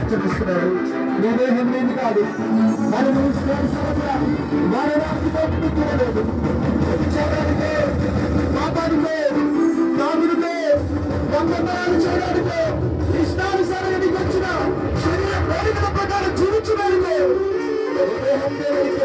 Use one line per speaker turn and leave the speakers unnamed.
చూపిస్తున్నాడు. నేనే హెమ్మేది కాదు, మనము మన వాటితో చేయడానికే, పాపానికే, తాగుడికే, దొంగతనాలు చేయడానికే, ఇష్టానుసారానికి వచ్చిన శరీర కోరికల ప్రకారం జీవించడానికే నేనే హెమ్మేది